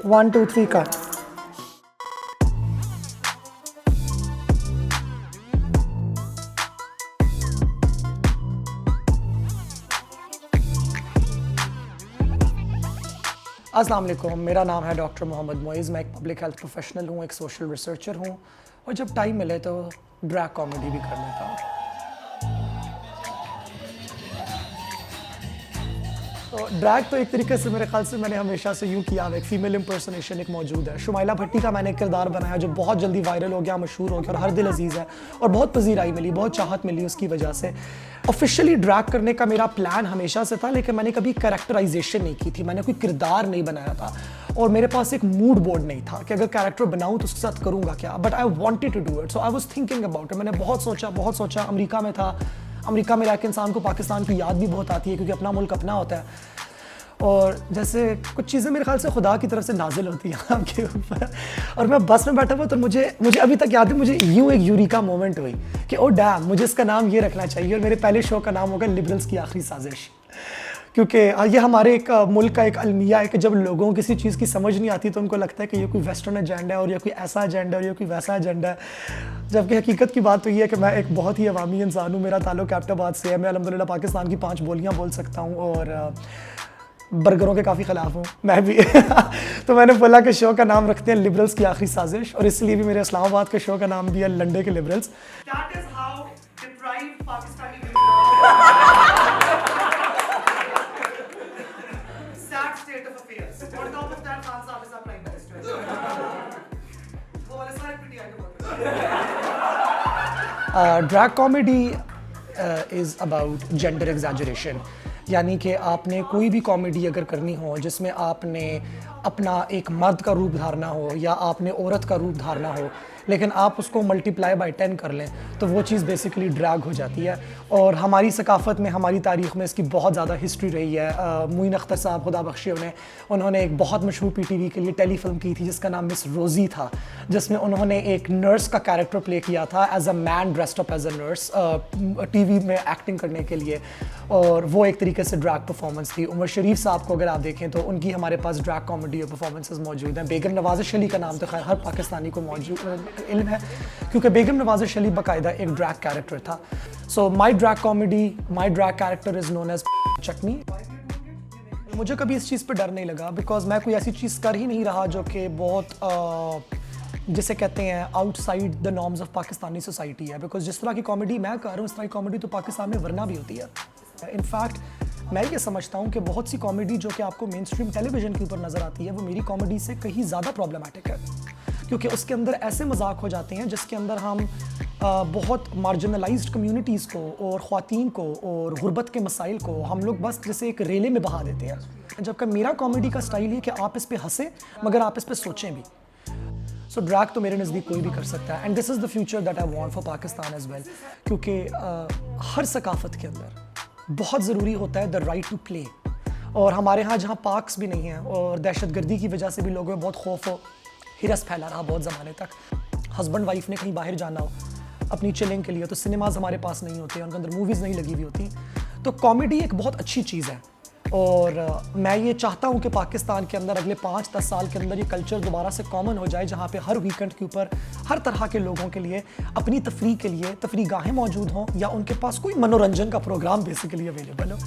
1 2 3 cut. अस्सलाम वालेकुम, मेरा नाम है डॉक्टर मोहम्मद मोइज़। मैं एक पब्लिक हेल्थ प्रोफेशनल हूँ, एक सोशल रिसर्चर हूँ और जब टाइम मिले तो ड्रैग कॉमेडी भी कर लेता हूँ। तो ड्रैग तो एक तरीके से मेरे ख्याल से मैंने हमेशा से यूँ किया है, एक फीमेल इम्पर्सनेशन एक मौजूद है। शुमाइला भट्टी का मैंने एक किरदार बनाया जो बहुत जल्दी वायरल हो गया, मशहूर हो गया और हर दिल अजीज़ है और बहुत पजीराई मिली, बहुत चाहत मिली उसकी वजह से। ऑफिशियली ड्रैग करने का मेरा प्लान हमेशा से था, लेकिन मैंने कभी कैरेक्टराइजेशन नहीं की थी, मैंने कोई किरदार नहीं बनाया था और मेरे पास एक मूड बोर्ड नहीं था कि अगर कैरेक्टर बनाऊँ तो उसके साथ करूँगा क्या। But I wanted to do it, so I was thinking about it. मैंने बहुत सोचा। अमेरिका में था, अमेरिका में रहकर इंसान को पाकिस्तान की याद भी बहुत आती है क्योंकि अपना मुल्क अपना होता है और जैसे कुछ चीज़ें मेरे ख्याल से खुदा की तरफ से नाजिल होती हैं आपके ऊपर। और मैं बस में बैठा हुआ तो मुझे अभी तक याद है, मुझे यूँ एक यूरिका मोमेंट हुई कि ओ डैम, मुझे इसका नाम ये रखना चाहिए और मेरे पहले शो का नाम होगा लिबरल्स की आखिरी साजिश। क्योंकि ये हमारे एक मुल्क का एक अलमिया है कि जब लोगों को किसी चीज़ की समझ नहीं आती तो उनको लगता है कि ये कोई वेस्टर्न एजेंडा है और ये कोई ऐसा एजेंडा और ये कोई वैसा एजेंडा है। जबकि हकीकत की बात तो ये है कि मैं एक बहुत ही अवामी इंसान हूँ। मेरा ताल्लुक एबटाबाद से है। मैं अल्हम्दुलिल्लाह पाकिस्तान की 5 बोलियाँ बोल सकता हूँ और बर्गरों के काफ़ी ख़िलाफ़ हूँ मैं भी। तो मैंने बोला कि शो का नाम रखते हैं लिबरल्स की आखिरी साजिश और इसलिए भी मेरे इस्लामाबाद के शो का नाम भी है लंडे के liberals. Drag comedy is about gender exaggeration, यानी कि आपने कोई भी कॉमेडी अगर करनी हो जिसमें आपने अपना एक मर्द का रूप धारना हो या आपने औरत का रूप धारना हो, लेकिन आप उसको मल्टीप्लाई बाय 10 कर लें तो वो चीज़ बेसिकली ड्रैग हो जाती है। और हमारी सकाफ़त में, हमारी तारीख़ में इसकी बहुत ज़्यादा हिस्ट्री रही है। मुइन अख्तर साहब खुदा बख्शे उन्होंने एक बहुत मशहूर PTV के लिए टेलीफिल्म की थी जिसका नाम मिस रोज़ी था, जिसमें उन्होंने एक नर्स का कैरेक्टर प्ले किया था as a man dressed up as a nurse TV में एक्टिंग करने के लिए, और वो एक तरीके से ड्रैग परफॉर्मेंस थी। उमर शरीफ साहब को अगर आप देखें तो उनकी हमारे पास ड्रैग कॉमेडी और परफॉर्मेंसेस मौजूद हैं। बेगम नवाज़िश अली का नाम तो खैर हर पाकिस्तानी को मौजूद इल्म है क्योंकि बेगम नवाज़िश अली बाकायदा एक ड्रैग कैरेक्टर था। So my drag character is known as chutney. मुझे कभी इस चीज़ पे डर नहीं लगा बिकॉज मैं कोई ऐसी चीज़ कर ही नहीं रहा जो कि बहुत जिसे कहते हैं outside the norms of Pakistani society है। बिकॉज जिस तरह की कॉमेडी मैं कर रहा हूँ उस तरह की कॉमेडी तो पाकिस्तान में वरना भी होती है। इनफैक्ट मैं ये समझता हूँ कि बहुत सी कॉमेडी जो कि आपको मेन स्ट्रीम टेलीविजन के ऊपर नज़र आती है वो मेरी कॉमेडी से कहीं ज़्यादा प्रॉब्लमैटिक है, क्योंकि उसके अंदर ऐसे मजाक हो जाते हैं जिसके अंदर हम बहुत मार्जिनलाइज्ड कम्युनिटीज़ को और ख़वातीन को और गुर्बत के मसाइल को हम लोग बस जैसे एक रेले में बहा देते हैं। जबकि मेरा कॉमेडी का स्टाइल ये कि आप इस पे हंसें मगर आप इस पे सोचें भी। सो ड्रैग तो मेरे नज़दीक कोई भी कर सकता है and this is the future that I want for Pakistan as well, क्योंकि हर सकाफ़त के अंदर बहुत ज़रूरी होता है द राइट टू प्ले। और हमारे यहाँ जहाँ पार्क्स भी नहीं हैं और दहशतगर्दी की वजह से भी लोगों में बहुत खौफ हो, हिरस फैला रहा बहुत ज़माने तक, हस्बैंड वाइफ ने कहीं बाहर जाना हो अपनी चिलिंग के लिए तो सिनेमाज हमारे पास नहीं होते, उनके अंदर मूवीज़ नहीं लगी हुई होती। तो कॉमेडी एक बहुत अच्छी चीज़ है और मैं ये चाहता हूँ कि पाकिस्तान के अंदर अगले 5-10 साल के अंदर ये कल्चर दोबारा से कॉमन हो जाए, जहाँ पे हर वीकेंड के ऊपर हर तरह के लोगों के लिए अपनी तफरीह के लिए तफरीह गाहें मौजूद हों या उनके पास कोई मनोरंजन का प्रोग्राम बेसिकली अवेलेबल हो।